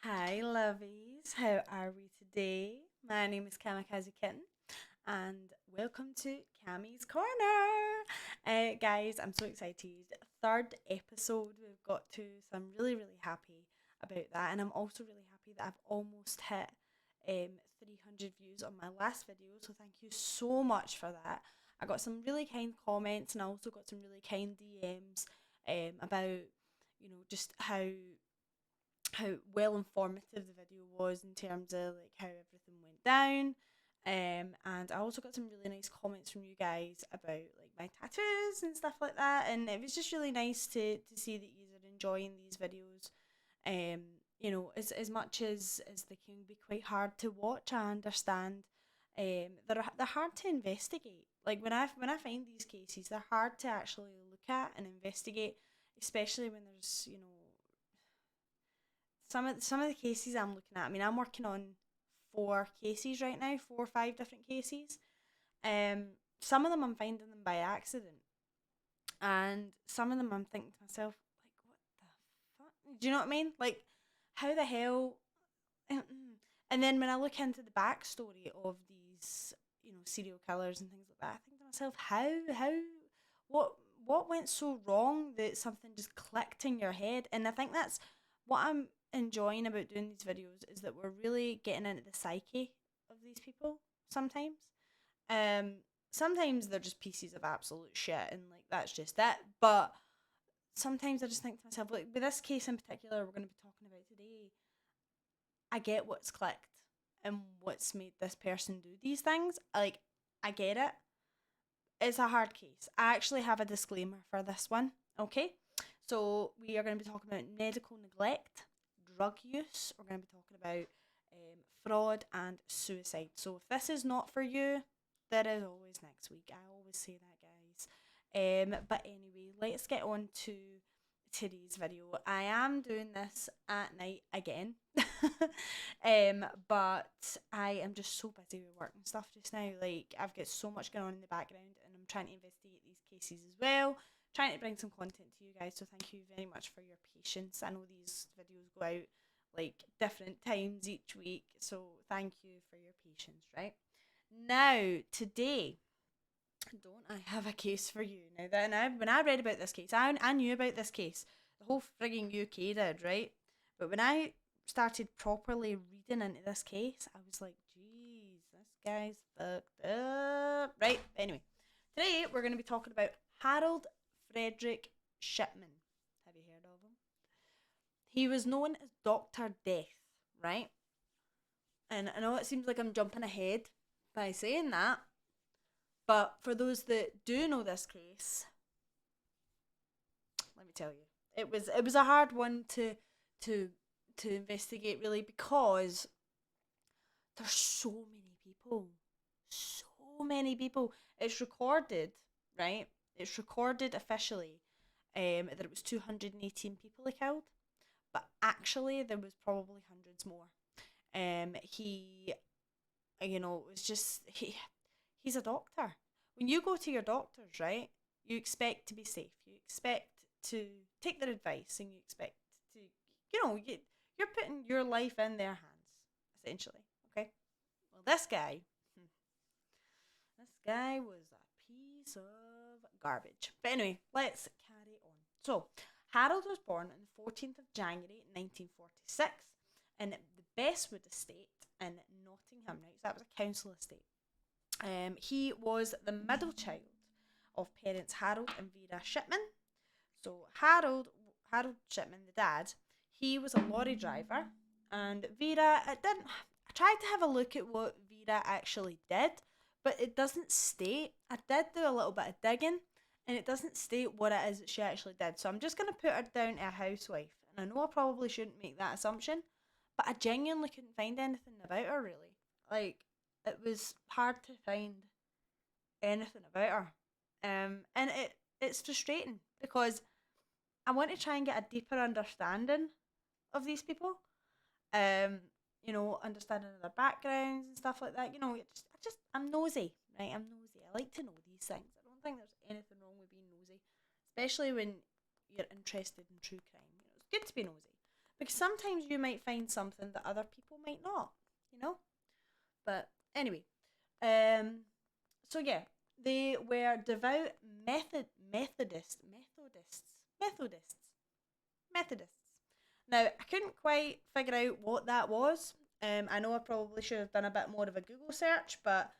Hi, lovies. How are we today? My name is KamikazeKitten, and welcome to Cammy's Corner. Guys, I'm so excited. Third episode we've got to, so I'm really happy about that. And I'm also really happy that I've almost hit 300 views on my last video. So thank you so much for that. I got some really kind comments, and I also got some really kind DMs about just how well informative the video was in terms of like how everything went down. And I also got some really nice comments from you guys about like my tattoos and stuff like that. And it was just really nice to see that you are enjoying these videos. As much as they can be quite hard to watch, I understand. They're hard to investigate. Like when I find these cases, they're hard to actually look at and investigate, especially when there's some of the cases I'm looking at. I mean, I'm working on 4 cases right now, 4 or 5 different cases. Some of them I'm finding them by accident, and some of them I'm thinking to myself, like, what the fuck? Do you know what I mean? Like, how the hell? And then when I look into the backstory of these, serial killers and things like that, I think to myself, what, what went so wrong that something just clicked in your head? And I think that's what I'm enjoying about doing these videos is that we're really getting into the psyche of these people sometimes. Um, Sometimes they're just pieces of absolute shit and like that's just it. But sometimes I just think to myself, like with this case in particular we're going to be talking about today, I get what's clicked and what's made this person do these things. Like, I get it. It's a hard case. I actually have a disclaimer for this one. Okay. So, we are going to be talking about medical neglect, drug use. We're going to be talking about fraud and suicide. So, if this is not for you, there is always next week. I always say that, guys. But anyway, let's get on to today's video. I am doing this at night again. But I am just so busy with work and stuff just now. Like, I've got so much going on in the background and I'm trying to investigate these cases as well. Trying to bring some content to you guys, so thank you very much for your patience. I know these videos go out like different times each week, so thank you for your patience, right? Now, today, don't I have a case for you? Now, when I read about this case, I knew about this case. The whole frigging UK did, right? But when I started properly reading into this case, I was like, geez, this guy's fucked up. Right? Anyway, today we're going to be talking about Harold Frederick Shipman. Have you heard of him? He was known as Dr. Death, right? And I know it seems like I'm jumping ahead by saying that, but for those that do know this case, let me tell you, it was a hard one to to investigate really because there's so many people. It's recorded, right? It's recorded officially, that it was 218 people he killed, but actually there was probably hundreds more. He, it was just he's a doctor. When you go to your doctors, right, you expect to be safe. You expect to take their advice, and you expect to, you're putting your life in their hands, essentially. Okay. Well, this guy was a piece of garbage. But anyway, let's carry on. So, Harold was born on the 14th of January 1946 in the Bestwood estate in Nottingham. Right, so that was a council estate. He was the middle child of parents Harold and Vera Shipman. So Harold Shipman, the dad, he was a lorry driver, and Vera. It didn't. I tried to have a look at what Vera actually did, but it doesn't state. I did do a little bit of digging, and it doesn't state what it is that she actually did. So I'm just gonna put her down to a housewife, and I know I probably shouldn't make that assumption, but I genuinely couldn't find anything about her really. Like, it was hard to find anything about her. And it's frustrating because I want to try and get a deeper understanding of these people. Um, understanding their backgrounds and stuff like that. I'm nosy, right? I'm nosy. I like to know these things. I don't think there's anything wrong with being nosy, especially when you're interested in true crime. It's good to be nosy. Because sometimes you might find something that other people might not, you know? But anyway, um, so yeah, they were devout Methodists. Methodists. Now, I couldn't quite figure out what that was. I know I probably should have done a bit more of a Google search, but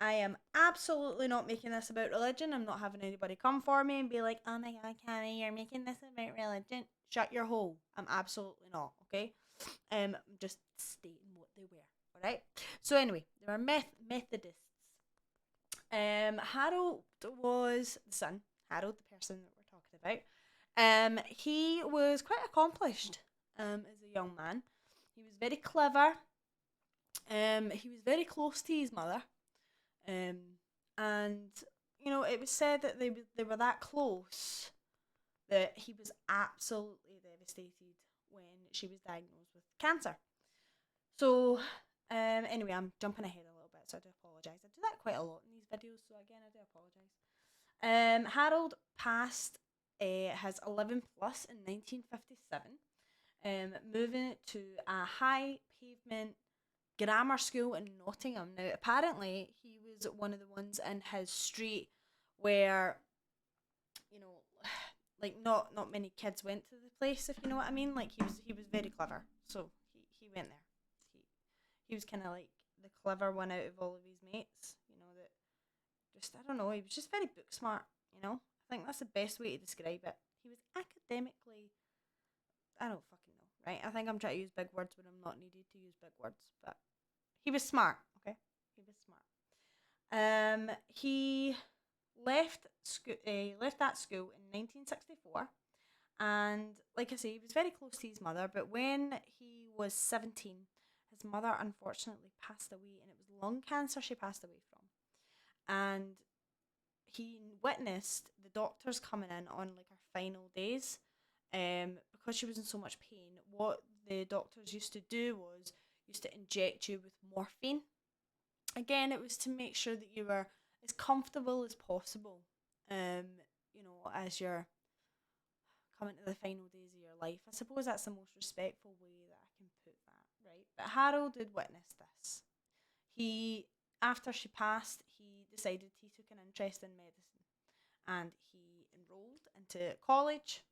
I am absolutely not making this about religion. I'm not having anybody come for me and be like, oh my god, Cammy, you're making this about religion. Shut your hole. I'm absolutely not, okay? I'm just stating what they were, alright? So anyway, they were Methodists. Harold was the son, Harold, the person that we're talking about. He was quite accomplished as a young man. He was very clever. He was very close to his mother. And you know, it was said that they were that close that he was absolutely devastated when she was diagnosed with cancer. So, anyway, I'm jumping ahead a little bit, so I do apologise. I do that quite a lot in these videos, so again, I do apologise. Harold passed his 11 plus in 1957, moving to a high pavement grammar school in Nottingham. Now, apparently, he was one of the ones in his street where, you know, like not many kids went to the place, if you know what I mean. Like he was very clever, so he went there. He was kind of like the clever one out of all of his mates, you know, that just, I don't know, he was just very book smart, you know. I think that's the best way to describe it. He was academically, I don't fucking know, right? I think I'm trying to use big words when I'm not needed to use big words, but he was smart, okay? He was smart. He left that school in 1964, and like I say, he was very close to his mother. But when he was 17, his mother unfortunately passed away, and it was lung cancer she passed away from. And he witnessed the doctors coming in on like her final days, because she was in so much pain. What the doctors used to do was used to inject you with morphine. Again, it was to make sure that you were as comfortable as possible, you know, as you're coming to the final days of your life. I suppose that's the most respectful way that I can put that, right? But Harold did witness this. He, after she passed, he decided he took an interest in medicine, and he enrolled into college,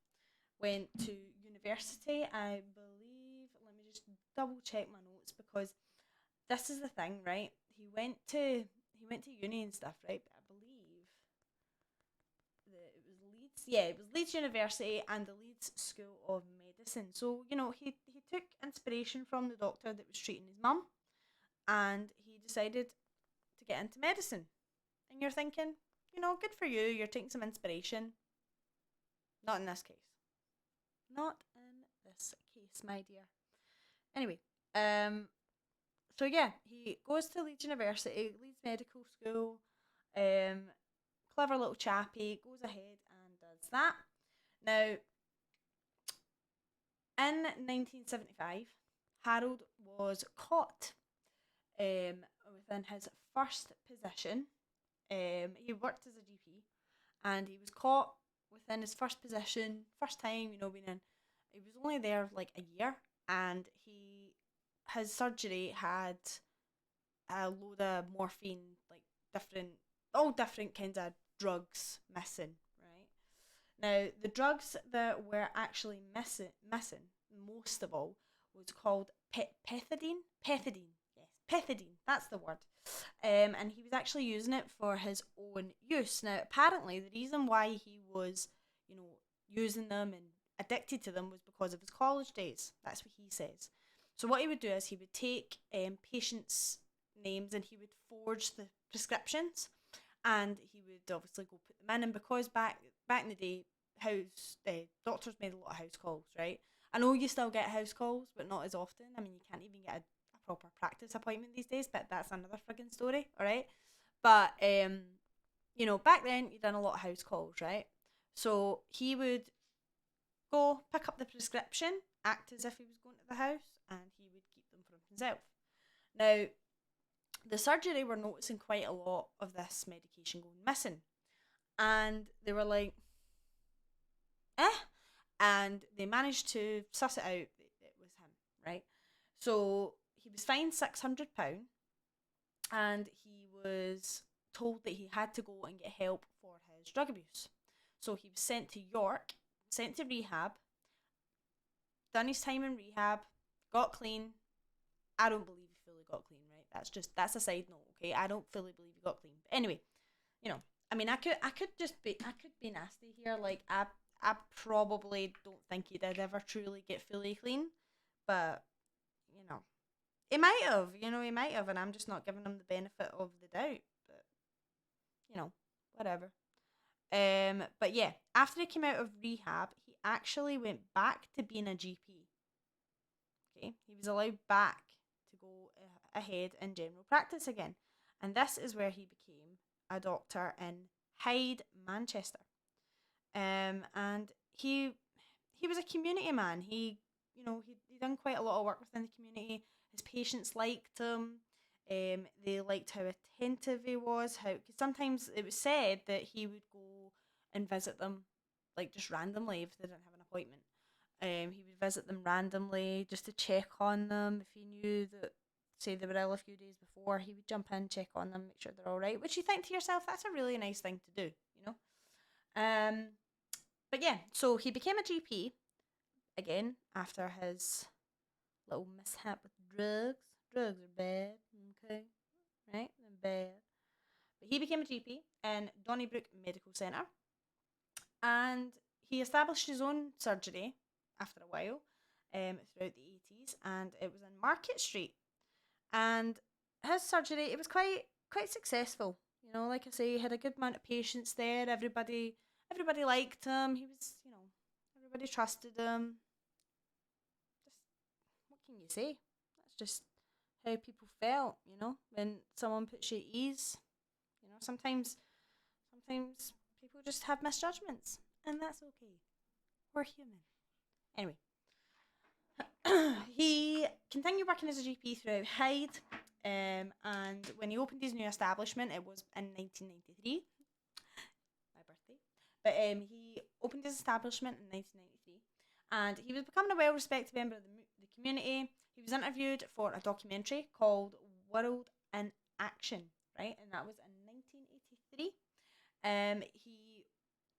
went to university. I believe, let me just double check my notes, because this is the thing, right? He went to uni and stuff, right? But I believe that it was Leeds. Yeah, it was Leeds University and the Leeds School of Medicine. So, you know, he took inspiration from the doctor that was treating his mum, and he decided to get into medicine. And you're thinking, you know, good for you. You're taking some inspiration. Not in this case. Not in this case, my dear. Anyway, so yeah, he goes to Leeds University, Leeds Medical School. Clever little chappy, goes ahead and does that. Now, in 1975, Harold was caught within his first position. He worked as a GP, and he was caught within his first position, first time, you know, being in. He was only there like a year, and his surgery had a load of morphine, like all different kinds of drugs missing, right? Now, the drugs that were actually missing, most of all, was called pethidine. Pethidine, yes, pethidine. That's the word. And he was actually using it for his own use. Now, apparently, the reason why he was, you know, using them and addicted to them was because of his college days. That's what he says. So what he would do is he would take patients' names and he would forge the prescriptions, and he would obviously go put them in. And because back in the day, doctors made a lot of house calls, right? I know you still get house calls, but not as often. I mean, you can't even get a proper practice appointment these days, but that's another friggin' story, all right? But you know, back then you done a lot of house calls, right? So he would go pick up the prescription, act as if he was going to the house, and he would keep them for himself. Now, the surgery were noticing quite a lot of this medication going missing, and they were like, and they managed to suss it out. It right? So he was fined £600, and he was told that he had to go and get help for his drug abuse. So he was sent to York, sent to rehab, done his time in rehab, got clean. I don't believe he fully got clean, right? That's a side note, okay? I don't fully believe he got clean. But anyway, you know, I mean, I could be nasty here. Like, I probably don't think he did ever truly get fully clean, but you know, he might have, and I'm just not giving him the benefit of the doubt. But whatever. But yeah, after he came out of rehab, he actually went back to being a GP. Okay, he was allowed back to go ahead in general practice again, and this is where he became a doctor in Hyde, Manchester. And he was a community man. He done quite a lot of work within the community. His patients liked him. They liked how attentive he was. Cause sometimes it was said that he would go and visit them, like just randomly if they didn't have an appointment. He would visit them randomly just to check on them. If he knew that, say, they were ill a few days before, he would jump in, check on them, make sure they're all right. Which you think to yourself, that's a really nice thing to do, you know. But yeah, so he became a GP again after his little mishap with drugs. Drugs are bad, okay, right? They're bad. But he became a GP in Donnybrook Medical Centre, and he established his own surgery after a while, throughout the 80s, and it was in Market Street. And his surgery, it was quite successful. Like I say, he had a good amount of patients there. Everybody liked him. He was, everybody trusted him. Just what can you say? That's just how people felt, when someone puts you at ease. Sometimes people just have misjudgments, and that's okay. We're human. Anyway, he continued working as a GP throughout Hyde, and when he opened his new establishment, it was in 1993, my birthday. But he opened his establishment in 1993, and he was becoming a well-respected member of the community. He was interviewed for a documentary called World in Action, right, and that was in 1983. He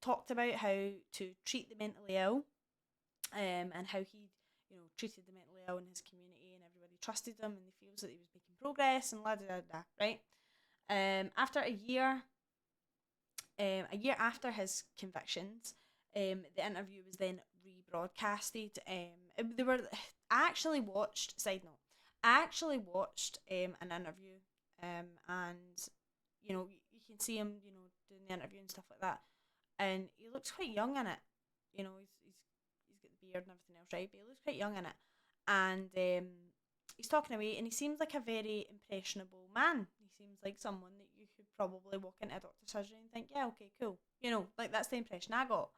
talked about how to treat the mentally ill, and how he treated the mentally ill in his community, and everybody trusted him, and he feels that he was making progress, and la da da da, right? After a year after his convictions, the interview was then rebroadcasted. They were. I actually watched. Side note. I actually watched an interview, and you can see him, doing the interview and stuff like that, and he looks quite young in it. He's got the beard and everything else, right? But he looks quite young in it, and he's talking away, and he seems like a very impressionable man. He seems like someone that you could probably walk into a doctor's surgery and think, yeah, okay, cool. Like that's the impression I got.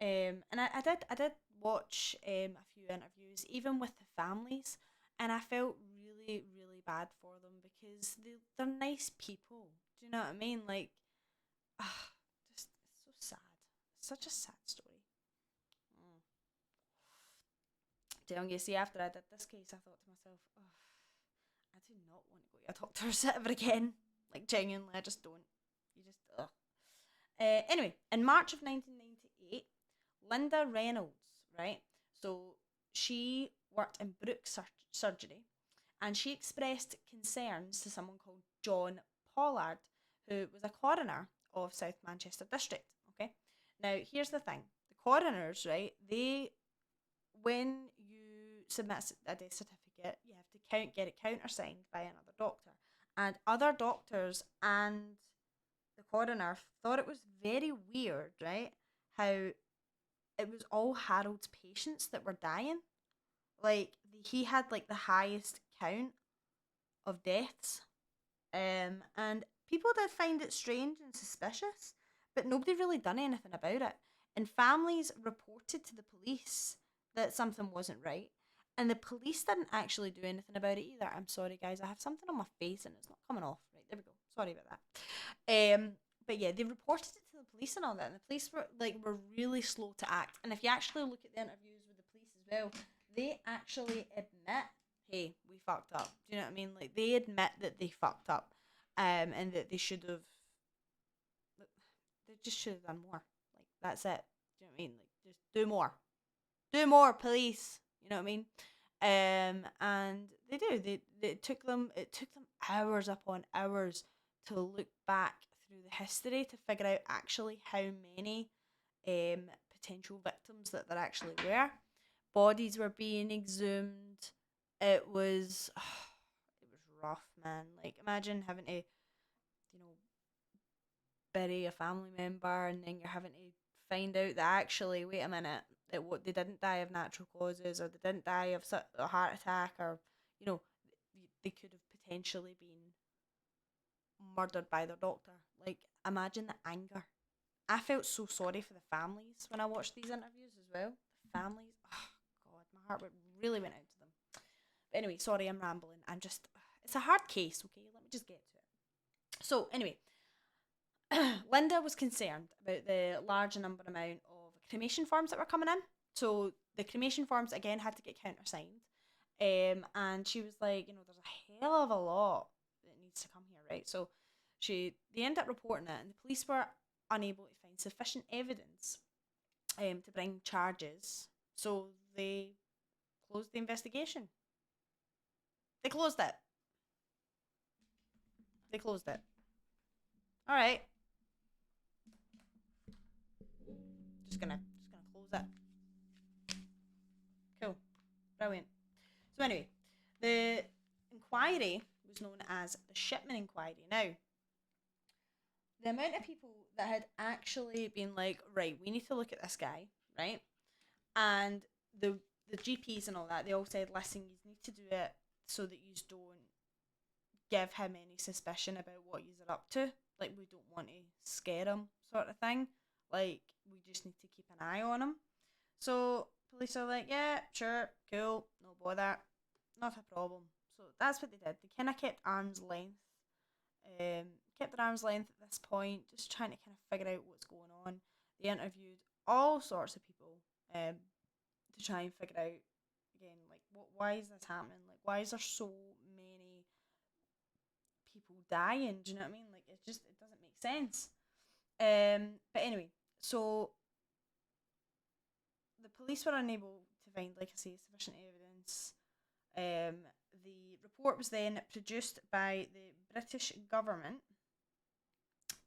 And I did watch a few interviews, even with the families, and I felt really, really bad for them because they're nice people. Do you know what I mean? Like, just it's so sad. Such a sad story. Mm. You see, after I did this case, I thought to myself, I do not want to go to a doctor's ever again. Like, genuinely, I just don't. You just, ugh. Anyway, in March of 1998, Linda Reynolds, right? So she worked in Brooks Surgery, and she expressed concerns to someone called John Pollard, who was a coroner of South Manchester District. Okay, now here's the thing: the coroners, right? When you submit a death certificate, you have to get it countersigned by another doctor, and other doctors and the coroner thought it was very weird, right? How it was all Harold's patients that were dying. Like, he had like the highest count of deaths. And people did find it strange and suspicious, but nobody really done anything about it. And families reported to the police that something wasn't right. And the police didn't actually do anything about it either. I'm sorry, guys. I have something on my face and it's not coming off. Right, there we go. Sorry about that. But yeah, they reported it to the police and all that, and the police were really slow to act. And if you actually look at the interviews with the police as well, they actually admit, hey, we fucked up. Do you know what I mean? Like, they admit that they fucked up, and that they should have, they just should have done more. Like, that's it. Do you know what I mean? Like, just do more. Do more, police. You know what I mean? And they do. It took them hours upon hours to look back through the history to figure out actually how many potential victims that there actually were. Bodies were being exhumed. It was it was rough, man. Like, imagine having to, bury a family member, and then you're having to find out that actually, wait a minute, that what they didn't die of natural causes, or they didn't die of a heart attack, or you know they could have potentially been murdered by their doctor. Like, imagine the anger. I felt so sorry for the families when I watched these interviews as well. The families, oh god, my heart really went out to them. But anyway, sorry, I'm rambling. It's a hard case, okay? Let me just get to it. So anyway, Linda was concerned about the large amount of cremation forms that were coming in. So the cremation forms again had to get countersigned. And she was like, there's a hell of a lot that needs to come here, right? So they ended up reporting it, and the police were unable to find sufficient evidence to bring charges. So they closed the investigation. They closed it. All right. Just gonna close it. Cool. Brilliant. So anyway, the inquiry was known as the Shipman inquiry. Now, the amount of people that had actually been like, right, we need to look at this guy, right? And the GPs and all that, they all said, listen, you need to do it so that you don't give him any suspicion about what you're up to. Like, we don't want to scare him, sort of thing. Like, we just need to keep an eye on him. So police are like, yeah, sure, cool, no bother, not a problem. So that's what they did. They kind of kept arm's length. Kept their arm's length at this point, just trying to kind of figure out what's going on. They interviewed all sorts of people to try and figure out, again, like, why is this happening? Like, why is there so many people dying? Do you know what I mean? Like, it doesn't make sense. But anyway, so the police were unable to find, like I say, sufficient evidence. The report was then produced by the British government,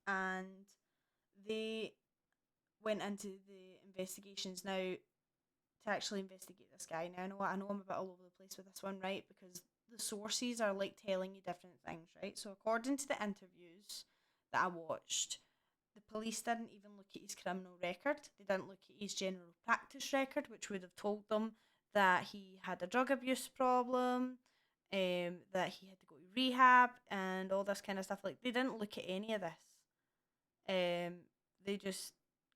and they went into the investigations now to actually investigate this guy. Now, I know I'm a bit all over the place with this one, right? Because the sources are like telling you different things, right? So according to the interviews that I watched, the police didn't even look at his criminal record. They didn't look at his general practice record, which would have told them that he had a drug abuse problem, that he had to go to rehab, and all this kind of stuff. Like, they didn't look at any of this. They just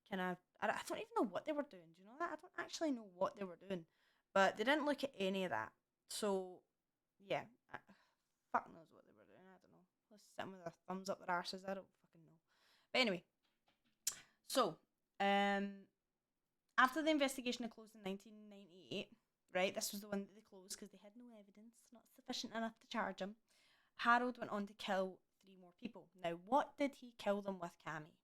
kind of, I don't even know what they were doing. Do you know that? I don't actually know what they were doing, but they didn't look at any of that. So, yeah, fuck knows what they were doing. I don't know. Let's sit with their thumbs up their arses. I don't fucking know. But anyway, so after the investigation had closed in 1998, right? This was the one that they closed because they had no evidence, not sufficient enough to charge him. Harold went on to kill 3 more people. Now, what did he kill them with, Cammy?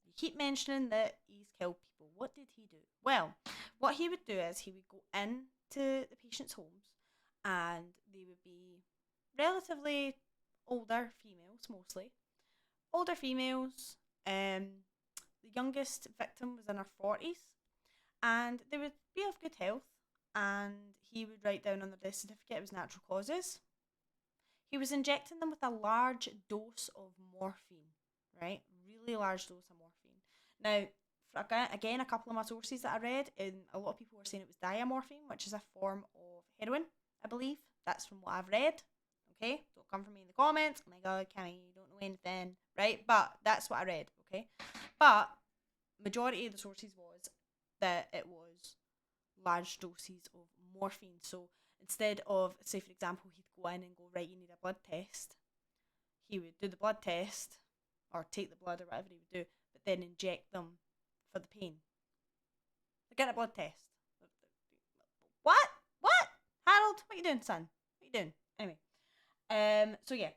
You keep mentioning that he's killed people. What did he do? Well, what he would do is he would go into the patients' homes, and they would be relatively older females, mostly. Older females. The youngest victim was in her 40s, and they would be of good health, and he would write down on their death certificate it was natural causes. He was injecting them with a large dose of morphine, right? Really large dose of morphine. Now, again, a couple of my sources that I read, and a lot of people were saying it was diamorphine, which is a form of heroin, I believe. That's from what I've read. Okay? Don't come for me in the comments. Oh my god, Cammy, you don't know anything, right? But that's what I read, okay? But majority of the sources was that it was large doses of morphine. So instead of, say for example, he'd go in and go, right, you need a blood test, he would do the blood test, or take the blood or whatever he would do, but then inject them for the pain. Get a blood test. What? what you doing, son? What you doing? Anyway, so yeah,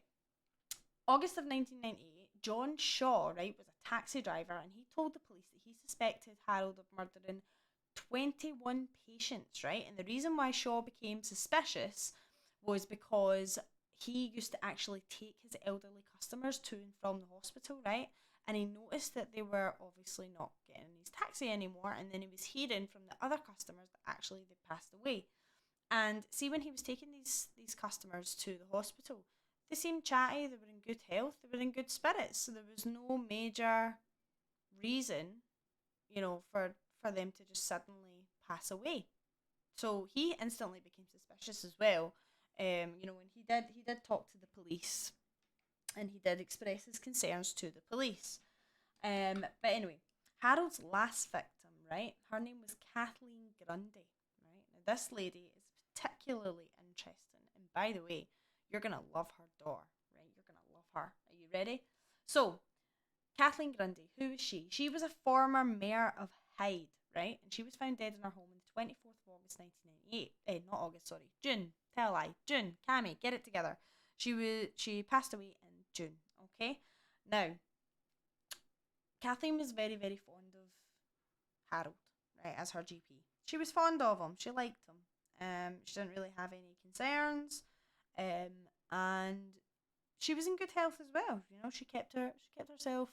August of 1998, John Shaw, right, was a taxi driver, and he told the police that he suspected Harold of murdering 21 patients, right? And the reason why Shaw became suspicious was because he used to actually take his elderly customers to and from the hospital, right? And he noticed that they were obviously not getting in his taxi anymore, and then he was hearing from the other customers that actually they passed away. And see, when he was taking these customers to the hospital, they seemed chatty, they were in good health, they were in good spirits, so there was no major reason, for them to just suddenly pass away. So he instantly became suspicious as well. When he did talk to the police, and he did express his concerns to the police. But anyway, Harold's last victim, right? Her name was Kathleen Grundy, right? Now this lady is particularly interesting, and by the way, you're gonna love her daughter, right? You're gonna love her. Are you ready? So, Kathleen Grundy, who was she? She was a former mayor of Hyde, right? And she was found dead in her home on the 24th of August 1998. Not August, sorry. June. Tell a lie. June. Cammy, get it together. She passed away in June, okay? Now, Kathleen was very, very fond of Harold, right, as her GP. She was fond of him. She liked him. She didn't really have any concerns. And she was in good health as well. She kept herself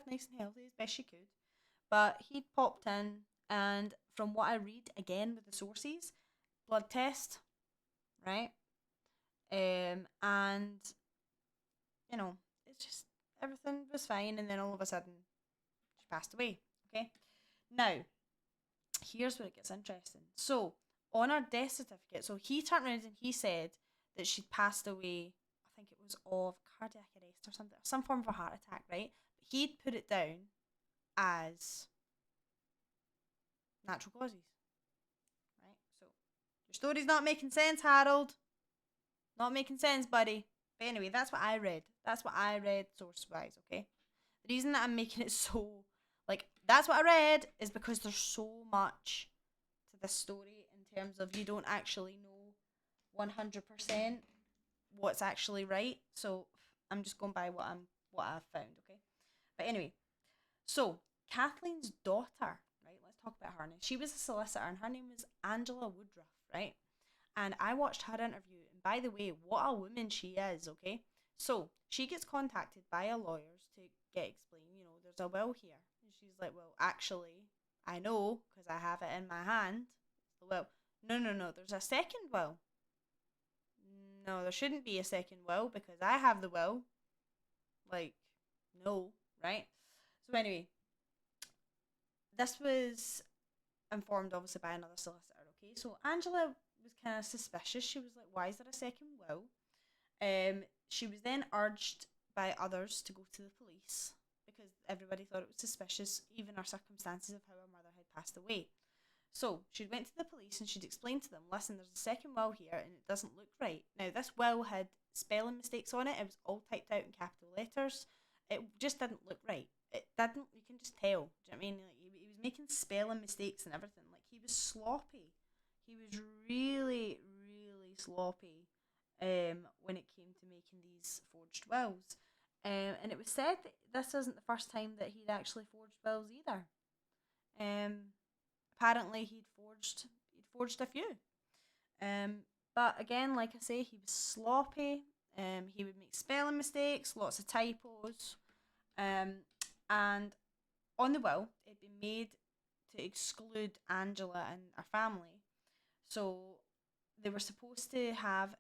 nice and healthy as best she could. But he'd popped in, and from what I read again with the sources, blood test, right? And it's just everything was fine, and then all of a sudden she passed away. Okay. Now, here's where it gets interesting. So on her death certificate, so he turned around and he said that she'd passed away. I think it was of cardiac arrest or something, some form of a heart attack, right? But he'd put it down as natural causes, right? So your story's not making sense, Harold. Not making sense, buddy. But anyway, that's what I read. That's what I read source-wise, okay? The reason that I'm making it so, that's what I read is because there's so much to this story in terms of you don't actually know 100% what's actually right. So I'm just going by what I've found, okay? But anyway, so Kathleen's daughter, right? Let's talk about her now. She was a solicitor, and her name was Angela Woodruff, right? And I watched her interview, and by the way, what a woman she is, okay? So she gets contacted by a lawyer to get explained, there's a will here. And she's like, well, actually, I know, because I have it in my hand. The will. No, there's a second will. No, there shouldn't be a second will, because I have the will. No, right? So anyway, this was informed obviously by another solicitor, okay? So Angela was kind of suspicious. She was like, why is there a second will? She was then urged by others to go to the police because everybody thought it was suspicious, even our circumstances of how her mother had passed away. So she went to the police and she'd explained to them, listen, there's a second will here and it doesn't look right. Now, this will had spelling mistakes on it. It was all typed out in capital letters. It just didn't look right. It didn't, you can just tell. Do you know what I mean? Like, he was making spelling mistakes and everything. Like, he was sloppy. He was really, really sloppy when it came to making these forged wills. And it was said that this isn't the first time that he'd actually forged wills either. Apparently he'd forged a few. But again, like I say, he was sloppy. He would make spelling mistakes, lots of typos. And on the will, it'd been made to exclude Angela and her family. So they were supposed to have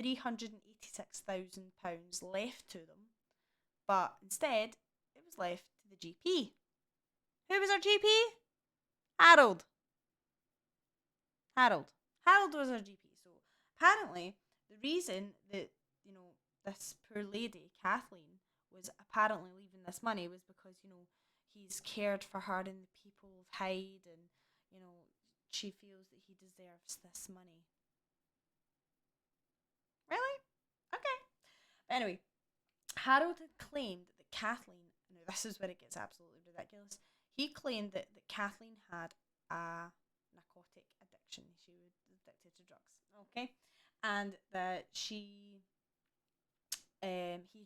£386,000 left to them, but instead it was left to the GP. Who was our GP? Harold. Harold was our GP. So apparently the reason that this poor lady Kathleen was apparently leaving this money was because he's cared for her and the people of Hyde, and she feels that he deserves this money. Really? Okay. But anyway, Harold had claimed that Kathleen, now this is where it gets absolutely ridiculous, he claimed that Kathleen had a narcotic addiction. She was addicted to drugs, okay? And that he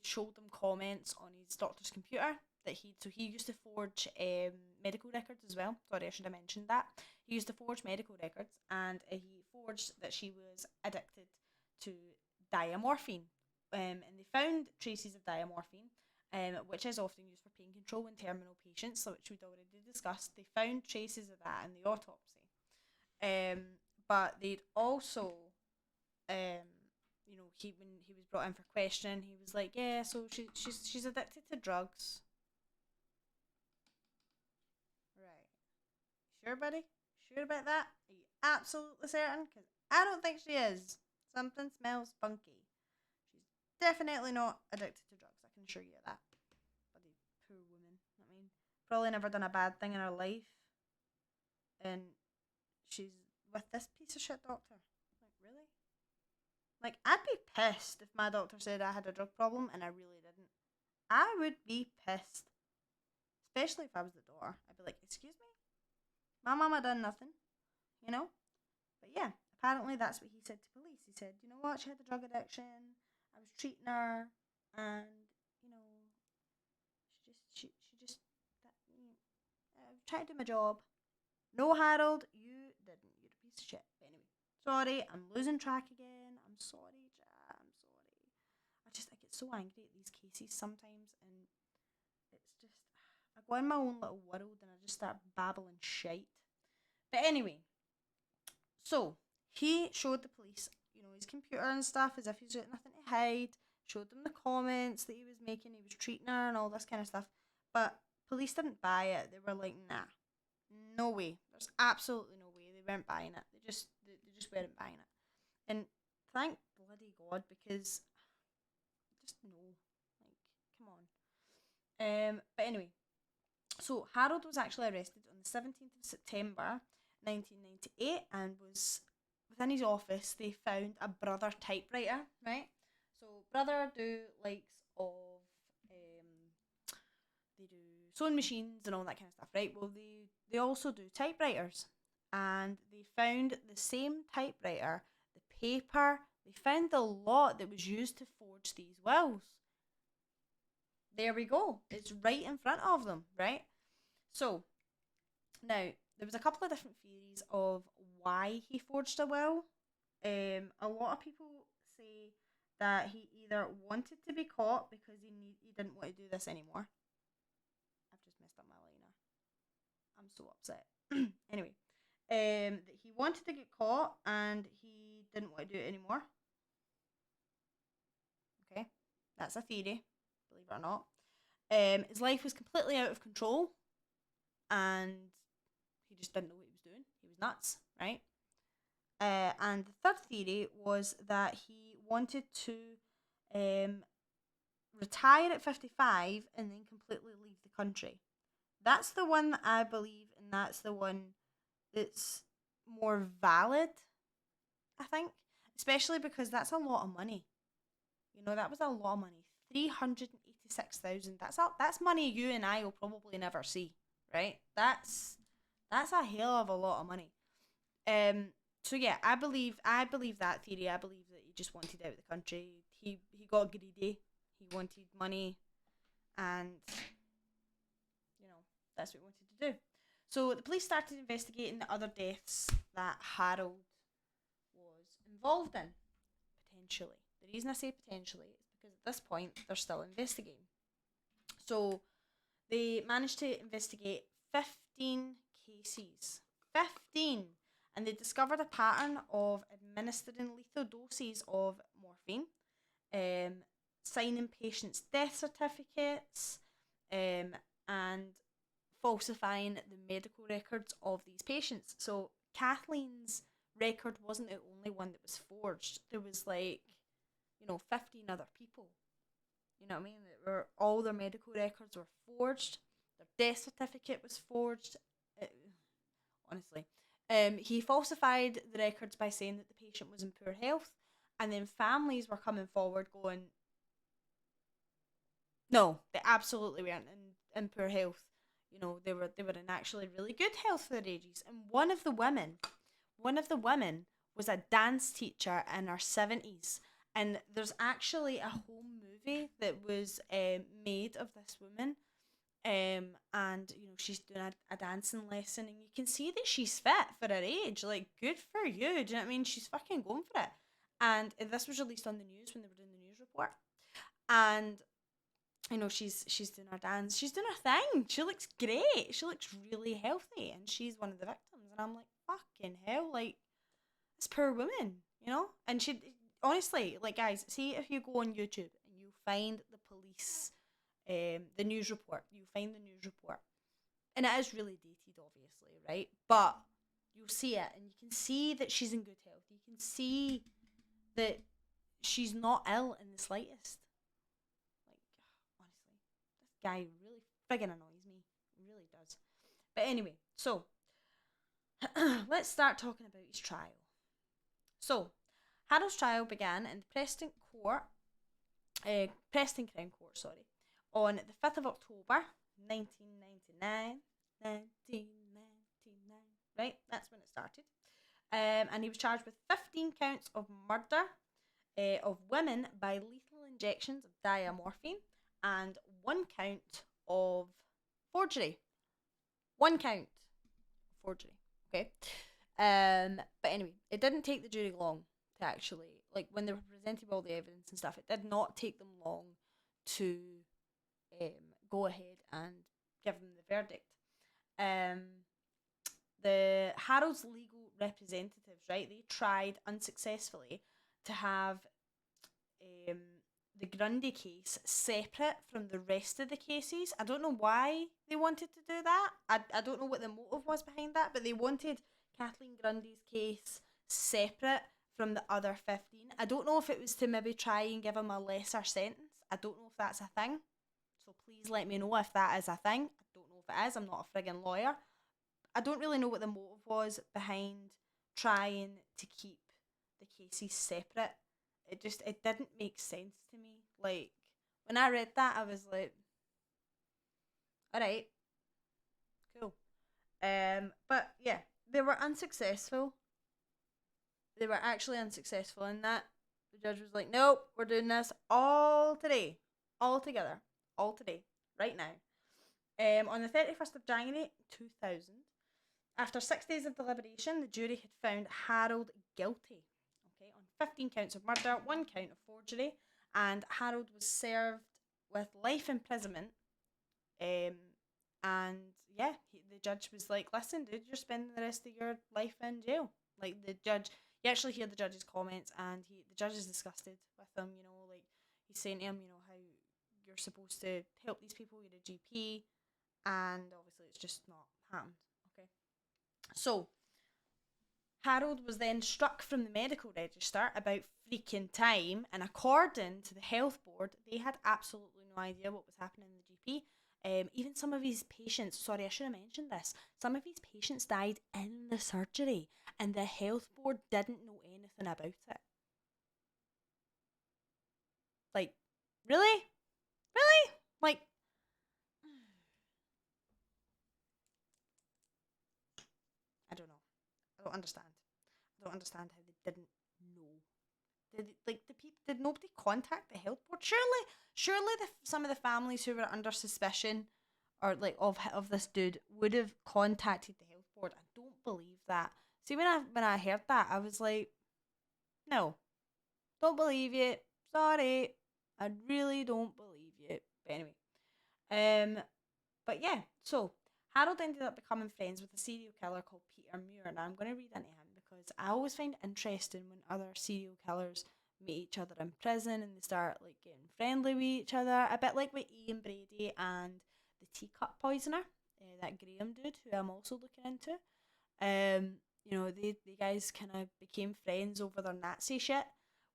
showed them comments on his doctor's computer that he used to forge medical records as well. Sorry, I should have mentioned that. He used to forge medical records, and he forged that she was addicted to diamorphine. And they found traces of diamorphine, which is often used for pain control in terminal patients, so which we'd already discussed. They found traces of that in the autopsy. But they'd also, when he was brought in for questioning, he was like, "Yeah, so she's addicted to drugs." Right. Sure, buddy? Sure about that? Are you absolutely certain? Because I don't think she is. Something smells funky. She's definitely not addicted to drugs. I can assure you of that. Bloody poor woman. I mean, probably never done a bad thing in her life, and she's with this piece of shit doctor. Like, really? Like, I'd be pissed if my doctor said I had a drug problem and I really didn't. I would be pissed. Especially if I was the daughter. I'd be like, excuse me? My mama done nothing, you know? But yeah, apparently that's what he said to police. He said, you know what, she had a drug addiction. I was treating her, and, you know, she just, I was trying to do my job. No, Harold, you didn't. You're a piece of shit. But anyway, sorry, I'm losing track again. I'm sorry, Ja. I'm sorry. I get so angry at these cases sometimes, and it's just, I go in my own little world and I just start babbling shite. But anyway, so he showed the police, his computer and stuff as if he's got nothing to hide. Showed them the comments that he was making. He was treating her and all this kind of stuff. But police didn't buy it. They were like, nah, no way. There's absolutely no way. They weren't buying it. They just weren't buying it. And thank bloody God, because just no, like, come on. But anyway, so Harold was actually arrested on the 17th of September 1998, and was within his office. They found a Brother typewriter, right? So Brother do likes of they do sewing machines and all that kind of stuff, right? Well, they also do typewriters, and they found the same typewriter, the paper. They found the lot that was used to forge these wills. There we go. It's right in front of them, right? So now, there was a couple of different theories of why he forged a will. A lot of people say that he either wanted to be caught because he didn't want to do this anymore. I've just messed up my liner. I'm so upset. Anyway, that he wanted to get caught and he didn't want to do it anymore. Okay, that's a theory, believe it or not. His life was completely out of control, and he just didn't know what he was doing. He was nuts, right? And the third theory was that he wanted to retire at 55 and then completely leave the country. That's the one that I believe, and that's the one that's more valid, I think. Especially because that's a lot of money. That was a lot of money. 386,000. That's money you and I will probably never see, right? That's a hell of a lot of money. So yeah, I believe that theory. I believe that he just wanted out of the country. He got greedy. He wanted money, and that's what he wanted to do. So the police started investigating the other deaths that Harold was involved in, potentially. The reason I say potentially is because at this point they're still investigating. So they managed to investigate 15 cases. 15! And they discovered a pattern of administering lethal doses of morphine, signing patients' death certificates, and falsifying the medical records of these patients. So Kathleen's record wasn't the only one that was forged. There was 15 other people. You know what I mean? All their medical records were forged. Their death certificate was forged. Honestly. He falsified the records by saying that the patient was in poor health, and then families were coming forward going, no, they absolutely weren't in poor health. They were in actually really good health for their ages. And one of the women was a dance teacher in her 70s. And there's actually a whole movie that was made of this woman. And she's doing a dancing lesson, and you can see that she's fit for her age. Like, good for you. Do you know what I mean? She's fucking going for it. And this was released on the news when they were doing the news report. And she's doing her dance. She's doing her thing. She looks great. She looks really healthy, and she's one of the victims. And I'm like, fucking hell, like, this poor woman, And she, honestly, like, guys, see if you go on YouTube and you find the police, the news report. You find the news report, and it is really dated, obviously, right? But you'll see it, and you can see that she's in good health. You can see that she's not ill in the slightest. Like, honestly, this guy really friggin' annoys me. He really does. But anyway, so let's start talking about his trial. So, Harold's trial began in the Preston Crown Court, on the 5th of October, 1999. 1999, right? That's when it started. And he was charged with 15 counts of murder of women by lethal injections of diamorphine and 1 count of forgery. 1 count of forgery, okay? But anyway, it didn't take the jury long to actually, like, when they were presenting all the evidence and stuff, it did not take them long to go ahead and give them the verdict. The Harold's legal representatives, right, they tried unsuccessfully to have the Grundy case separate from the rest of the cases. I don't know why they wanted to do that. I don't know what the motive was behind that, but they wanted Kathleen Grundy's case separate from the other 15. I don't know if it was to maybe try and give him a lesser sentence. I don't know if that's a thing. So please let me know if that is a thing. I don't know if it is. I'm not a friggin' lawyer. I don't really know what the motive was behind trying to keep the cases separate. It didn't make sense to me. Like, when I read that, I was like, alright, cool. But yeah, they were unsuccessful. They were actually unsuccessful in that. The judge was like, nope, we're doing this all today. All together. All today. Right now. On the 31st of January 2000, after 6 days of deliberation, the jury had found Harold guilty, okay, on 15 counts of murder, 1 count of forgery, and Harold was served with life imprisonment. And yeah, the judge was like, listen, dude, you're spending the rest of your life in jail. Like, the judge, you actually hear the judge's comments, and the judge is disgusted with him, like, he's saying to him, how you're supposed to help these people, you're a GP, and obviously it's just not happened, okay? So, Harold was then struck from the medical register about freaking time, and according to the health board, they had absolutely no idea what was happening in the GP. Even some of his patients, sorry, I should have mentioned this, some of his patients died in the surgery, and the health board didn't know anything about it. Like, really? Really? Like, I don't know. I don't understand. I don't understand how they didn't know. Did nobody contact the health board? Surely some of the families who were under suspicion or like of this dude would have contacted the health board. I don't believe that. See, when I heard that, I was like, no, don't believe you. Sorry, I really don't believe you. But anyway, but yeah, so Harold ended up becoming friends with a serial killer called Peter Muir. Now I'm going to read into him because I always find it interesting when other serial killers meet each other in prison and they start like getting friendly with each other, a bit like with Ian Brady and the teacup poisoner, that Graham dude who I'm also looking into. They guys kind of became friends over their Nazi shit.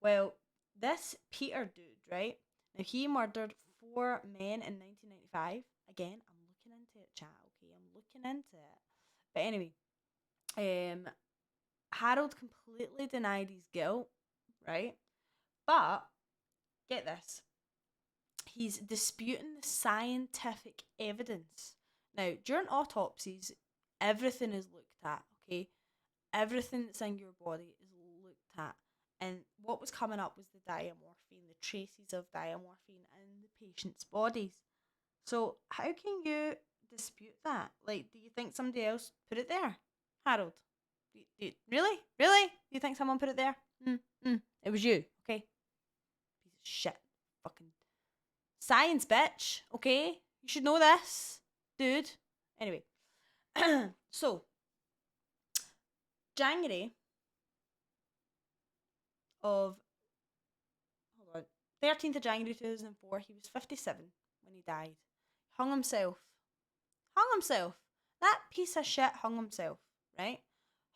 Well, this Peter dude, right? Now he murdered 4 men in 1995. Again, I'm looking into it, chat. Okay, I'm looking into it. But anyway, Harold completely denied his guilt, right? But get this, he's disputing the scientific evidence. Now, during autopsies, everything is looked at, okay? Everything that's in your body is at. And what was coming up was the diamorphine, the traces of diamorphine in the patient's bodies. So how can you dispute that? Like, do you think somebody else put it there, Harold? Really? Really? You think someone put it there? It was you, okay? Piece of shit. Fucking science, bitch, okay? You should know this, dude. Anyway, so, January of, hold on, 13th of January 2004, he was 57 when he died. Hung himself. That piece of shit hung himself, right?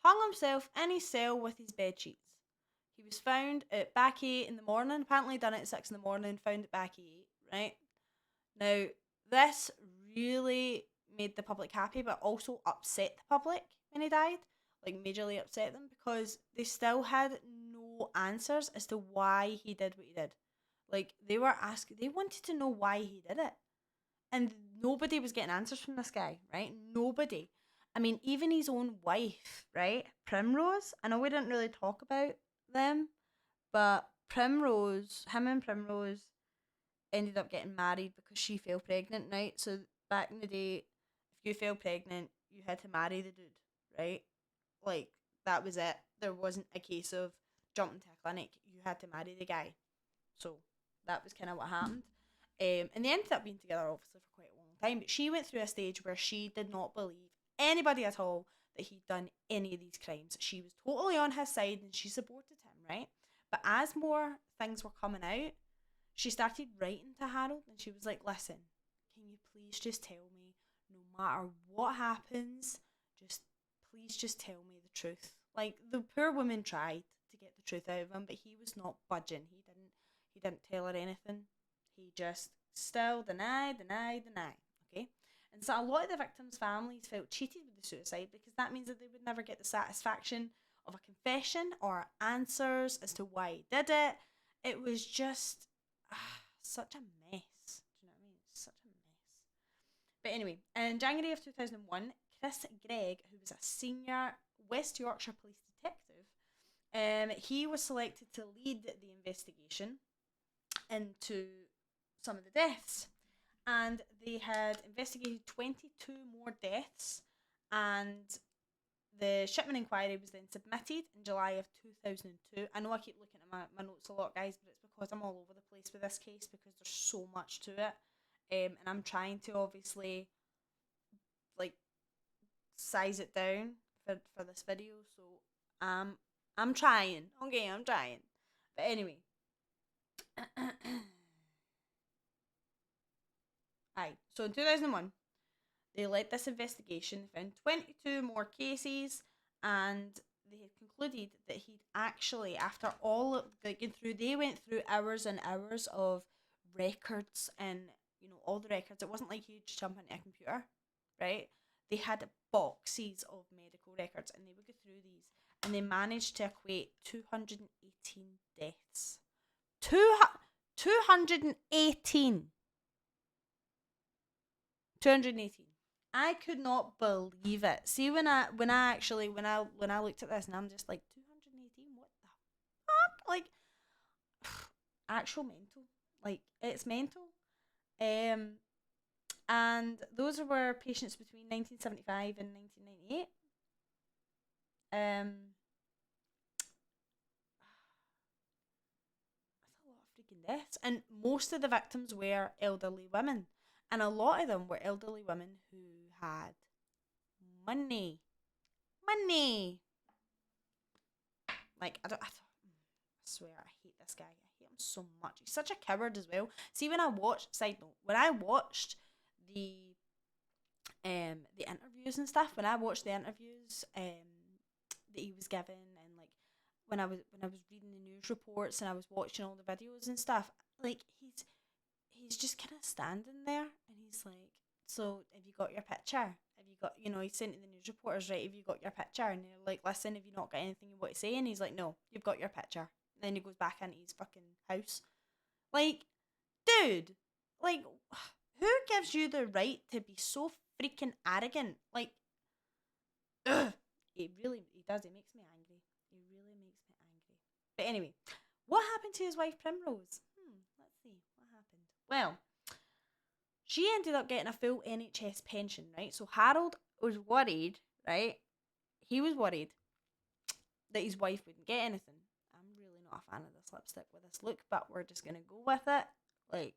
Hung himself in his cell with his bed sheets. He was found at back 8 in the morning. Apparently done it at 6 in the morning, found at back 8, right? Now, this really made the public happy, but also upset the public when he died. Like, majorly upset them, because they still had no answers as to why he did what he did. Like, they wanted to know why he did it. And nobody was getting answers from this guy, right? Nobody. I mean, even his own wife, right? Primrose. I know we didn't really talk about them, but him and Primrose ended up getting married because she fell pregnant, right? So back in the day, if you fell pregnant, you had to marry the dude, right? Like, that was it. There wasn't a case of jumping to a clinic. You had to marry the guy. So that was kind of what happened. And they ended up being together, obviously, for quite a long time. But she went through a stage where she did not believe anybody at all that he'd done any of these crimes. She was totally on his side and she supported him, right? But as more things were coming out, she started writing to Harold and she was like, listen, can you please just tell me, no matter what happens, please just tell me the truth. Like, the poor woman tried to get the truth out of him, but he was not budging. He didn't tell her anything. He just still denied, okay? And so a lot of the victims' families felt cheated with the suicide, because that means that they would never get the satisfaction of a confession or answers as to why he did it. It was just such a mess. Do you know what I mean? Such a mess. But anyway, in January of 2001, Chris Gregg, who was a senior West Yorkshire police detective, he was selected to lead the investigation into some of the deaths. And they had investigated 22 more deaths, and the Shipman inquiry was then submitted in July of 2002. I know I keep looking at my notes a lot, guys, but it's because I'm all over the place with this case, because there's so much to it. And I'm trying to obviously, like, size it down for this video. So I'm trying. Okay, I'm trying. But anyway. Aye. So in 2001, they led this investigation, found 22 more cases, and they had concluded that he'd actually, after all of going through, they went through hours and hours of records and, all the records. It wasn't like you just jump into a computer, right? They had boxes of medical records, and they would go through these, and they managed to equate 218 deaths. 218. 218. I could not believe it. See, when I looked at this, and I'm just like, 218, what the fuck? Like, actual mental. Like, it's mental. And those were patients between 1975 and 1998. That's a lot of freaking deaths. And most of the victims were elderly women. And a lot of them were elderly women who had money. Like, I swear, I hate this guy. I hate him so much. He's such a coward as well. See, when I watched the interviews and stuff, that he was given, and like when I was reading the news reports and I was watching all the videos and stuff, like he's just kind of standing there, and he's like, so have you got your picture? Have you got, he's saying to the news reporters, right, have you got your picture? And they're like, listen, have you not got anything you want to say? And he's like, no, you've got your picture. And then he goes back into his fucking house. Like, dude, like, who gives you the right to be so freaking arrogant? Like, ugh. He does. He makes me angry. He really makes me angry. But anyway, what happened to his wife Primrose? Let's see what happened. Well, she ended up getting a full NHS pension, right? So Harold was worried, right? He was worried that his wife wouldn't get anything. I'm really not a fan of this lipstick with this look, but we're just gonna go with it. Like,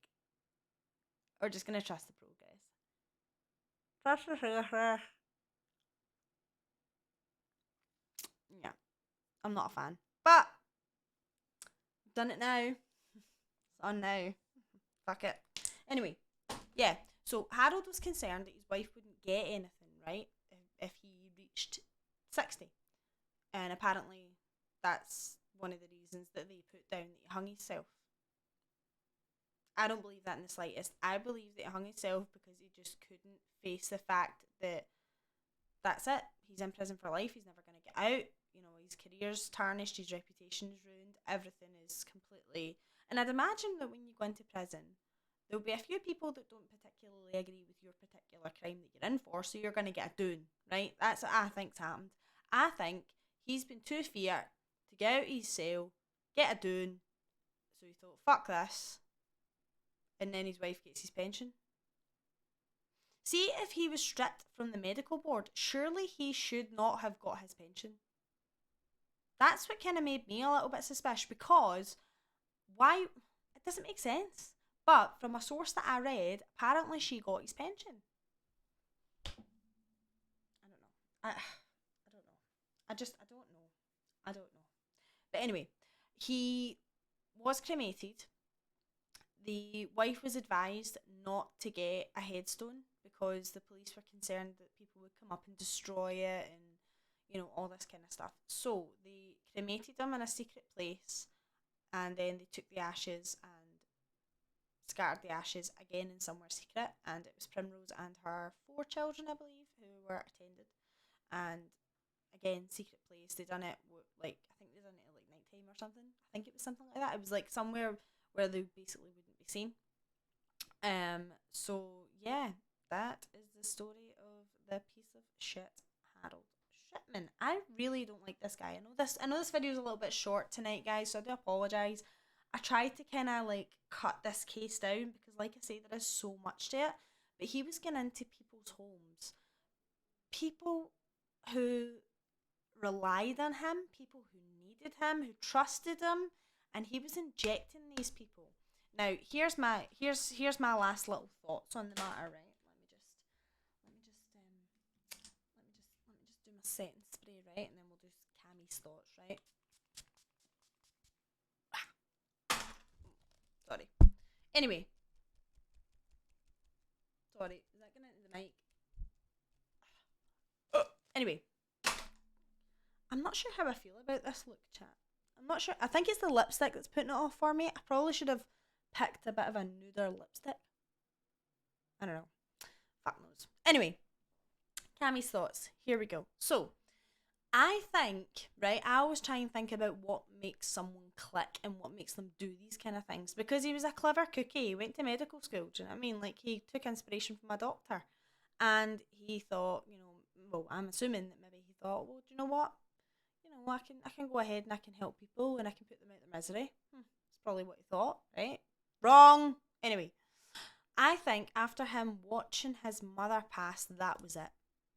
we're just gonna trust the progress. Trust the process. Yeah, I'm not a fan, but I've done it now. It's on now. Fuck it. Anyway, yeah. So Harold was concerned that his wife wouldn't get anything, right, if he reached 60. And apparently that's one of the reasons that they put down that he hung himself. I don't believe that in the slightest. I believe that he hung himself because he just couldn't face the fact that that's it. He's in prison for life. He's never going to get out. You know, his career's tarnished. His reputation's ruined. Everything is completely... And I'd imagine that when you go into prison, there'll be a few people that don't particularly agree with your particular crime that you're in for, so you're going to get a doon, right? That's what I think's happened. I think he's been too feared to get out of his cell, get a doon, so he thought, fuck this, and then his wife gets his pension. See, if he was stripped from the medical board, surely he should not have got his pension. That's what kind of made me a little bit suspicious, because why? It doesn't make sense. But from a source that I read, apparently she got his pension. I don't know. I don't know. I don't know. But anyway, he was cremated. The wife was advised not to get a headstone because the police were concerned that people would come up and destroy it and, you know, all this kind of stuff. So they cremated him in a secret place, and then they took the ashes and scattered the ashes again in somewhere secret, and it was Primrose and her 4 children, I believe, who were attended. And again, secret place. They done it like, I think they done it at like night time or something. I think it was something like that. It was like somewhere where they basically wouldn't be seen. So yeah, that is the story of the piece of shit Harold Shipman. I really don't like this guy. I know this video is a little bit short tonight, guys, so I do apologise. I tried to kind of like cut this case down because, like I say, there is so much to it. But he was getting into people's homes, people who relied on him, people who needed him, who trusted him, and he was injecting these people. Now, here's my last little thoughts on the matter, right? Let me just do my setting spray, right, and then we'll do Cammie's thoughts, right? Sorry. Anyway. Sorry, is that going into the mic? Anyway. I'm not sure how I feel about this look, chat. I'm not sure. I think it's the lipstick that's putting it off for me. I probably should have picked a bit of a nuder lipstick. I don't know. Fuck knows. Anyway. Cammie's thoughts. Here we go. So, I think, right, I always try and think about what makes someone click and what makes them do these kind of things. Because he was a clever cookie. He went to medical school, do you know what I mean? Like, he took inspiration from a doctor. And he thought, you know, well, I'm assuming that maybe he thought, well, do you know what? You know, I can go ahead and I can help people and I can put them out of their misery. That's probably what he thought, right? Wrong. Anyway, I think after him watching his mother pass, that was it.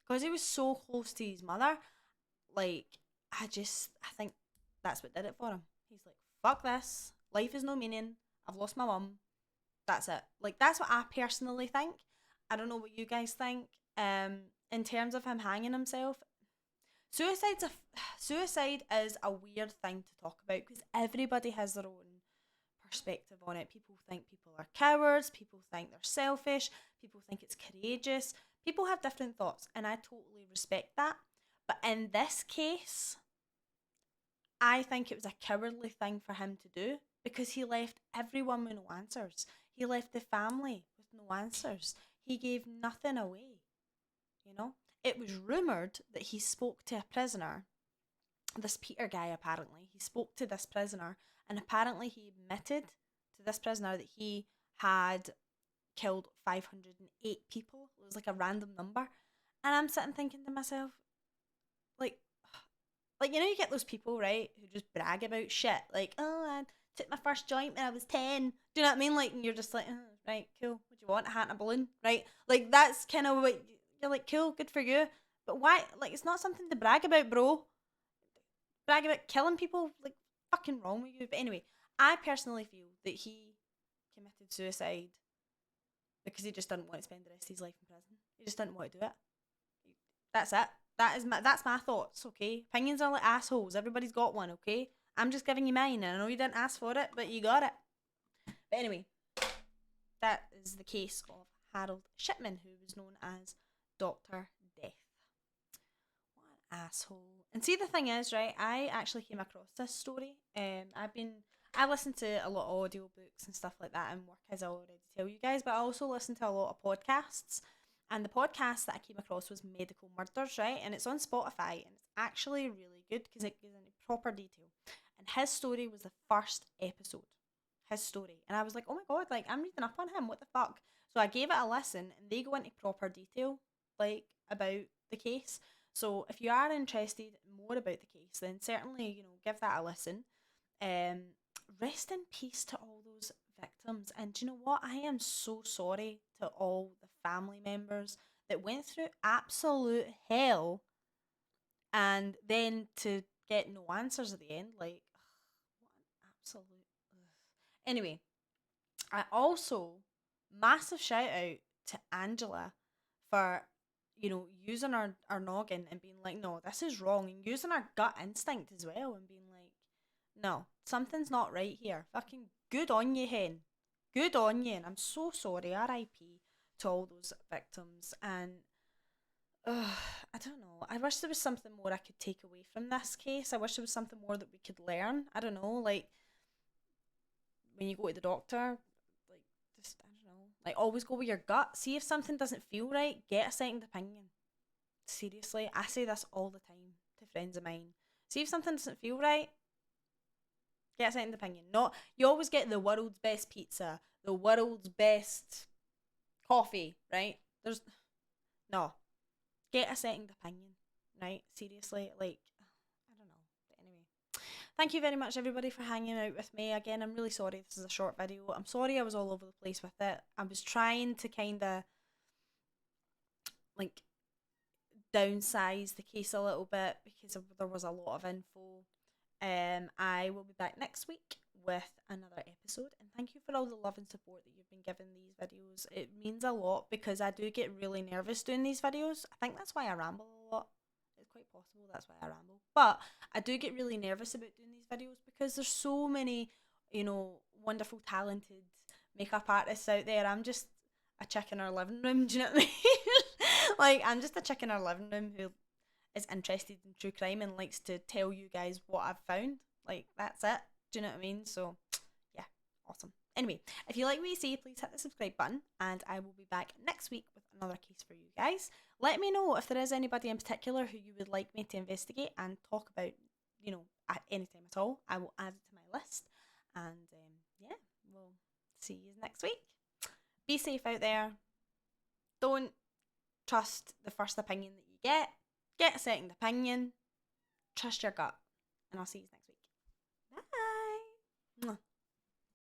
Because he was so close to his mother, like, I think that's what did it for him. He's like, fuck this. Life is no meaning. I've lost my mum. That's it. Like, that's what I personally think. I don't know what you guys think. In terms of him hanging himself, suicide is a weird thing to talk about because everybody has their own perspective on it. People think people are cowards. People think they're selfish. People think it's courageous. People have different thoughts, and I totally respect that. But in this case, I think it was a cowardly thing for him to do because he left everyone with no answers. He left the family with no answers. He gave nothing away, you know? It was rumoured that he spoke to a prisoner, this Peter guy apparently. He spoke to this prisoner, and apparently he admitted to this prisoner that he had killed 508 people. It was like a random number. And I'm sitting thinking to myself, like, Like, you know, you get those people, right, who just brag about shit. Like, oh, I took my first joint when I was 10. Do you know what I mean? Like, and you're just like, oh, right, cool. What do you want? A hat and a balloon, right? Like, that's kind of what you're like, cool, good for you. But why? Like, it's not something to brag about, bro. Brag about killing people. Like, fucking wrong with you. But anyway, I personally feel that he committed suicide because he just didn't want to spend the rest of his life in prison. He just didn't want to do it. That's it. That's my thoughts. Okay, opinions are like assholes. Everybody's got one. Okay, I'm just giving you mine. I know you didn't ask for it, but you got it. But anyway, that is the case of Harold Shipman, who was known as Doctor Death. What an asshole! And see, the thing is, right? I actually came across this story. I listen to a lot of audiobooks and stuff like that and work, as I already tell you guys, but I also listen to a lot of podcasts. And the podcast that I came across was Medical Murders, right? And it's on Spotify and it's actually really good because it gives into proper detail. And his story was the first episode. His story. And I was like, oh my god, like I'm reading up on him, what the fuck? So I gave it a listen and they go into proper detail, like about the case. So if you are interested more about the case, then certainly, give that a listen. Rest in peace to all those victims. And do you know what? I am so sorry to all the family members that went through absolute hell and then to get no answers at the end. Like, ugh, what an absolute. Ugh. Anyway, I also, massive shout out to Angela for, using our noggin and being like, no, this is wrong. And using our gut instinct as well and being like, no, something's not right here. Fucking good on you, hen. Good on you. And I'm so sorry. R.I.P. to all those victims. And I don't know. I wish there was something more I could take away from this case. I wish there was something more that we could learn. I don't know. Like, when you go to the doctor, like, just, I don't know. Like, always go with your gut. See if something doesn't feel right, get a second opinion. Seriously. I say this all the time to friends of mine. See if something doesn't feel right, get a second opinion. Not you always get the world's best pizza, the world's best coffee, right? There's no. Get a second opinion, right? Seriously, like I don't know. But anyway, thank you very much everybody for hanging out with me. Again, I'm really sorry this is a short video. I'm sorry I was all over the place with it. I was trying to kind of like downsize the case a little bit because there was a lot of info. I will be back next week with another episode, and thank you for all the love and support that you've been giving these videos. It means a lot because I do get really nervous doing these videos. I think that's why I ramble a lot. It's quite possible that's why I ramble, but I do get really nervous about doing these videos because there's so many, wonderful, talented makeup artists out there. I'm just a chick in our living room. Do you know what I mean? Like, I'm just a chick in our living room who is interested in true crime and likes to tell you guys what I've found. Like, that's it. Do you know what I mean? So, yeah, awesome. Anyway, if you like what you see, please hit the subscribe button, and I will be back next week with another case for you guys. Let me know if there is anybody in particular who you would like me to investigate and talk about, at any time at all. I will add it to my list. And, yeah, we'll see you next week. Be safe out there. Don't trust the first opinion that you get. Get a second opinion. Trust your gut. And I'll see you next week. Bye.